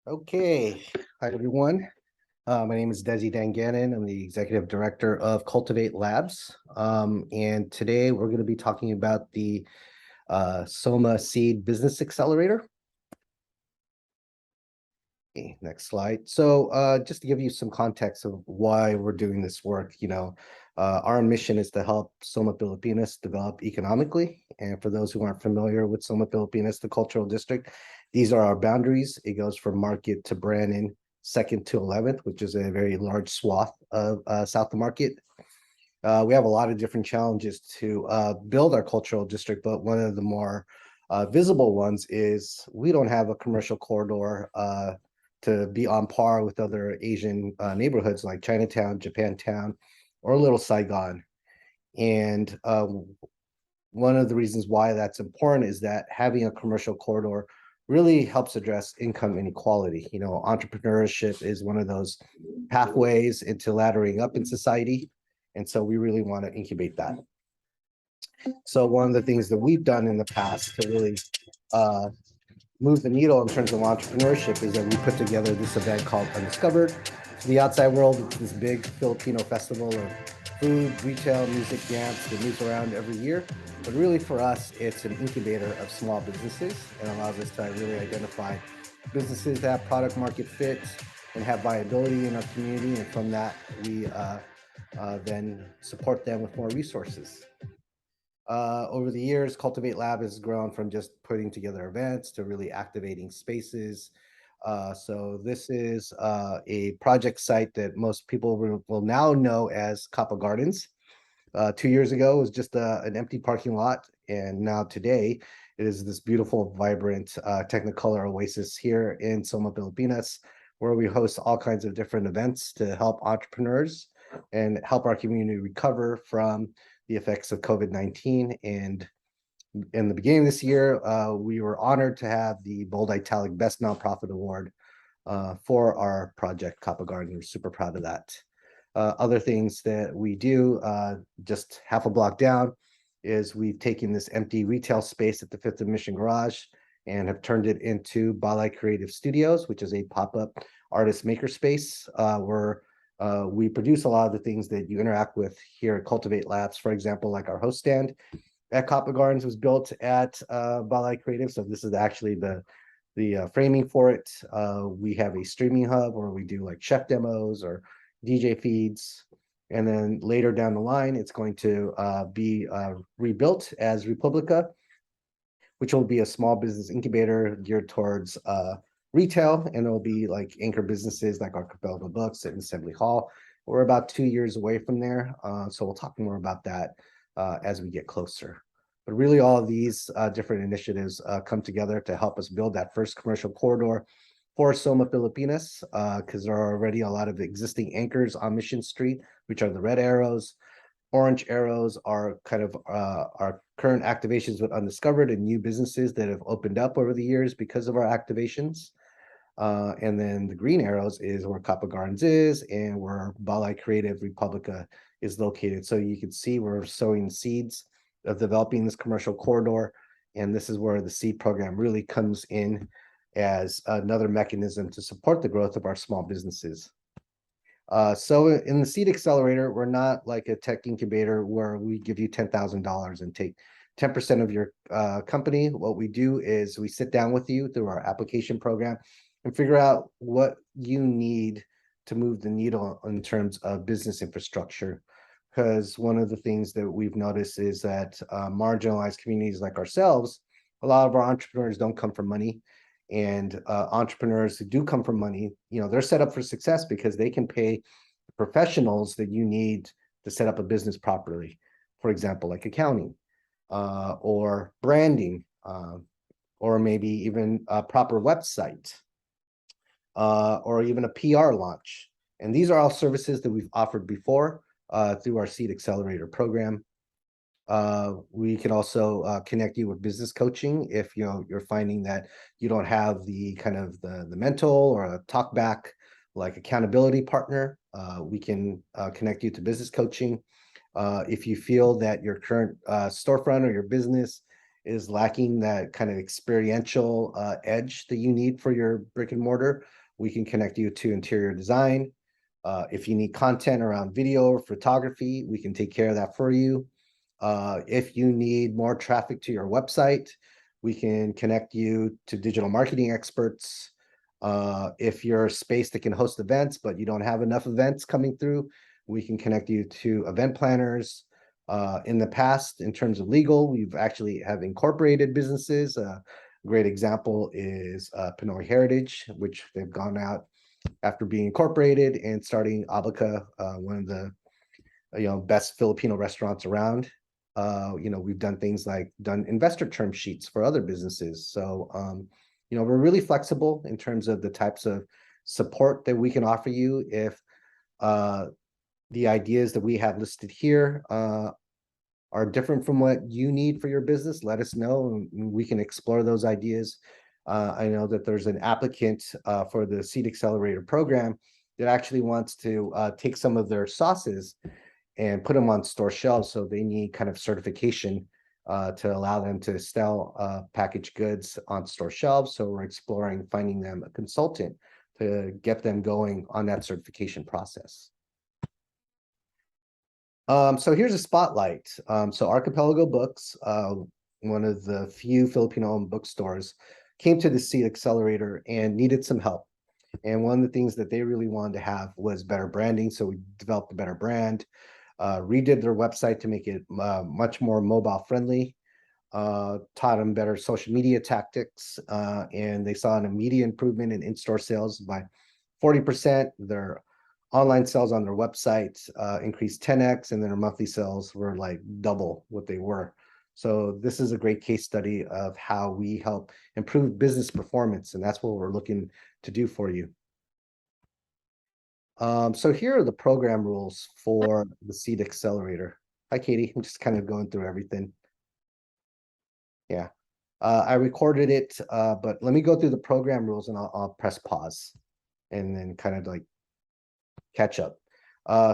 Okay, hi everyone. My name is Desi Danganin. I'm the executive director of Cultivate Labs. And today we're going to be talking about the SOMA Seed Business Accelerator. Okay, next slide. So just to give you some context of why we're doing this work, our mission is to help SOMA Pilipinas develop economically. And for those who aren't familiar with SOMA Pilipinas, the cultural district, these are our boundaries. It goes from Market to Brannan, 2nd to 11th, which is a very large swath of South of Market. We have a lot of different challenges to build our cultural district, but one of the more visible ones is we don't have a commercial corridor to be on par with other Asian neighborhoods like Chinatown, Japantown, or Little Saigon. And one of the reasons why that's important is that having a commercial corridor really helps address income inequality. Entrepreneurship is one of those pathways into laddering up in society. And so we really want to incubate that. So one of the things that we've done in the past to really move the needle in terms of entrepreneurship is that we put together this event called Undiscovered. To the outside world, it's this big Filipino festival of food, retail, music, dance that moves around every year. But really for us, it's an incubator of small businesses and allows us to really identify businesses that have product market fit and have viability in our community. And from that, we then support them with more resources. Over the years, Cultivate Lab has grown from just putting together events to really activating spaces. So this is a project site that most people will now know as Kappa Gardens. 2 years ago, it was just an empty parking lot, and now today it is this beautiful, vibrant Technicolor oasis here in SOMA Pilipinas, where we host all kinds of different events to help entrepreneurs and help our community recover from the effects of COVID-19. And in the beginning of this year, we were honored to have the Bold Italic Best Nonprofit Award for our project, Kappa Garden. We're super proud of that. Other things that we do, just half a block down, is we've taken this empty retail space at the Fifth and Mission Garage and have turned it into Ballet Creative Studios, which is a pop-up artist makerspace where we produce a lot of the things that you interact with here at Cultivate Labs. For example, like our host stand at Kappa Gardens was built at Ballet Creative. So this is actually the framing for it. We have a streaming hub where we do like chef demos or DJ feeds. And then later down the line, it's going to be rebuilt as Republica, which will be a small business incubator geared towards retail, and it'll be like anchor businesses like our Capella Books and Assembly Hall. We're about 2 years away from there, so we'll talk more about that as we get closer. But really, all of these different initiatives come together to help us build that first commercial corridor for SOMA Pilipinas, because there are already a lot of existing anchors on Mission Street, which are the red arrows. Orange arrows are kind of our current activations with Undiscovered and new businesses that have opened up over the years because of our activations. And then the green arrows is where Kappa Gardens is and where Ballet Creative Republica is located. So you can see we're sowing seeds of developing this commercial corridor. And this is where the seed program really comes in as another mechanism to support the growth of our small businesses. So in the Seed Accelerator, we're not like a tech incubator where we give you $10,000 and take 10% of your company. What we do is we sit down with you through our application program and figure out what you need to move the needle in terms of business infrastructure. Because one of the things that we've noticed is that marginalized communities like ourselves, a lot of our entrepreneurs don't come from money. And entrepreneurs who do come from money, they're set up for success because they can pay the professionals that you need to set up a business properly. For example, like accounting or branding, or maybe even a proper website, or even a PR launch. And these are all services that we've offered before through our Seed Accelerator program. We can also connect you with business coaching if you're finding that you don't have the kind of the mental or a talk back like accountability partner. We can connect you to business coaching. If you feel that your current storefront or your business is lacking that kind of experiential edge that you need for your brick and mortar, we can connect you to interior design. If you need content around video or photography, we can take care of that for you. If you need more traffic to your website, we can connect you to digital marketing experts. If you're a space that can host events, but you don't have enough events coming through, we can connect you to event planners. In the past, in terms of legal, we've actually have incorporated businesses. A great example is Pinoy Heritage, which they've gone out after being incorporated and starting Abaca, one of the best Filipino restaurants around. We've done things like done investor term sheets for other businesses. So we're really flexible in terms of the types of support that we can offer you. If the ideas that we have listed here are different from what you need for your business, let us know and we can explore those ideas. I know that there's an applicant for the Seed Accelerator program that actually wants to take some of their sauces and put them on store shelves. So they need kind of certification to allow them to sell packaged goods on store shelves. So we're exploring finding them a consultant to get them going on that certification process. So here's a spotlight. So Archipelago Books, one of the few Filipino-owned bookstores, came to the Seed Accelerator and needed some help. And one of the things that they really wanted to have was better branding. So we developed a better brand, redid their website to make it much more mobile friendly, taught them better social media tactics, and they saw an immediate improvement in in-store sales by 40%. Their online sales on their website increased 10x, and then their monthly sales were like double what they were. So this is a great case study of how we help improve business performance, and that's what we're looking to do for you. So here are the program rules for the Seed Accelerator. Hi, Katie. I'm just kind of going through everything. Yeah. I recorded it, but let me go through the program rules and I'll press pause and then kind of like catch up.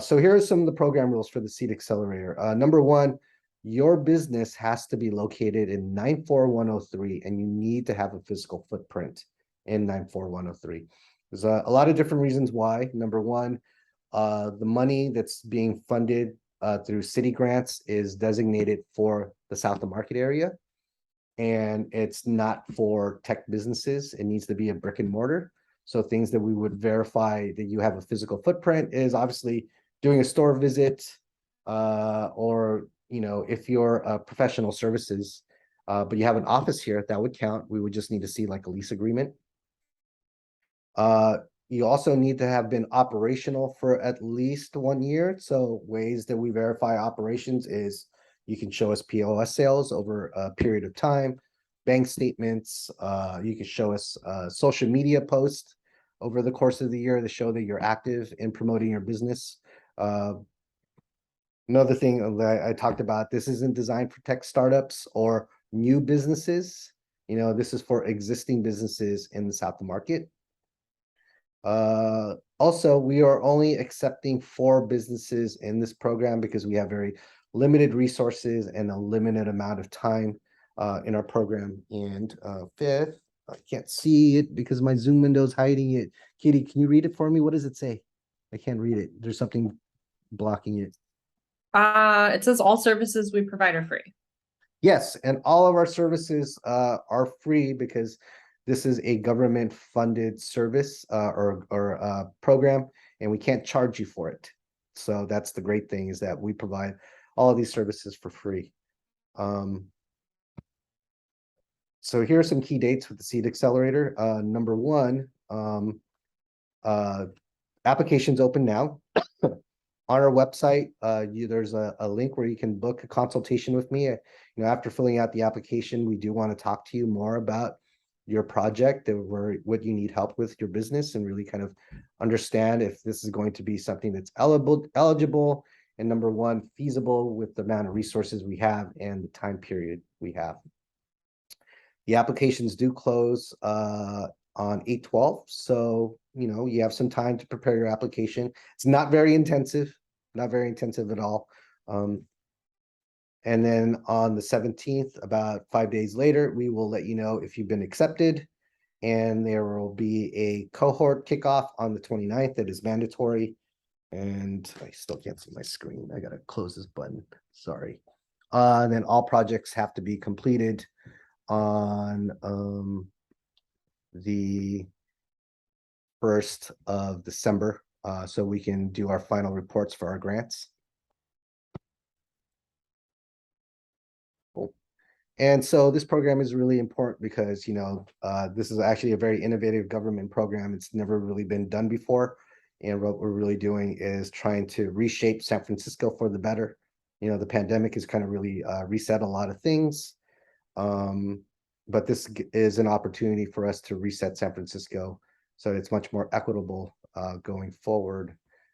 So here are some of the program rules for the Seed Accelerator. Number one, your business has to be located in 94103 and you need to have a physical footprint in 94103. There's a lot of different reasons why. Number one, the money that's being funded through city grants is designated for the South of Market area, and it's not for tech businesses. It needs to be a brick and mortar. So things that we would verify that you have a physical footprint is obviously doing a store visit, or if you're a professional services, but you have an office here, that would count. We would just need to see like a lease agreement. You also need to have been operational for at least 1 year. So ways that we verify operations is you can show us POS sales over a period of time, bank statements. You can show us social media posts over the course of the year to show that you're active in promoting your business. Another thing that I talked about, this isn't designed for tech startups or new businesses. This is for existing businesses in the South market. Also, we are only accepting 4 businesses in this program because we have very limited resources and a limited amount of time in our program. And fifth, I can't see it because my Zoom window is hiding it. Kitty, can you read it for me? What does it say? I can't read it. There's something blocking it. It says all services we provide are free. Yes, and all of our services are free because this is a government-funded service or program, and we can't charge you for it. So that's the great thing, is that we provide all of these services for free. So here are some key dates with the Seed Accelerator. Number one, applications open now. On our website, there's a link where you can book a consultation with me. After filling out the application, we do want to talk to you more about your project and what you need help with your business, and really kind of understand if this is going to be something that's eligible, and number one, feasible with the amount of resources we have and the time period we have. The applications do close on 8/12, so you have some time to prepare your application. It's not very intensive at all. And then on the 17th, about 5 days later, we will let you know if you've been accepted. And there will be a cohort kickoff on the 29th that is mandatory. And I still can't see my screen. I gotta close this button. Sorry. And then all projects have to be completed on the 1st of December, so we can do our final reports for our grants. Cool. And so this program is really important because, this is actually a very innovative government program. It's never really been done before. And what we're really doing is trying to reshape San Francisco for the better. The pandemic has kind of really reset a lot of things. But this is an opportunity for us to reset San Francisco so it's much more equitable going forward.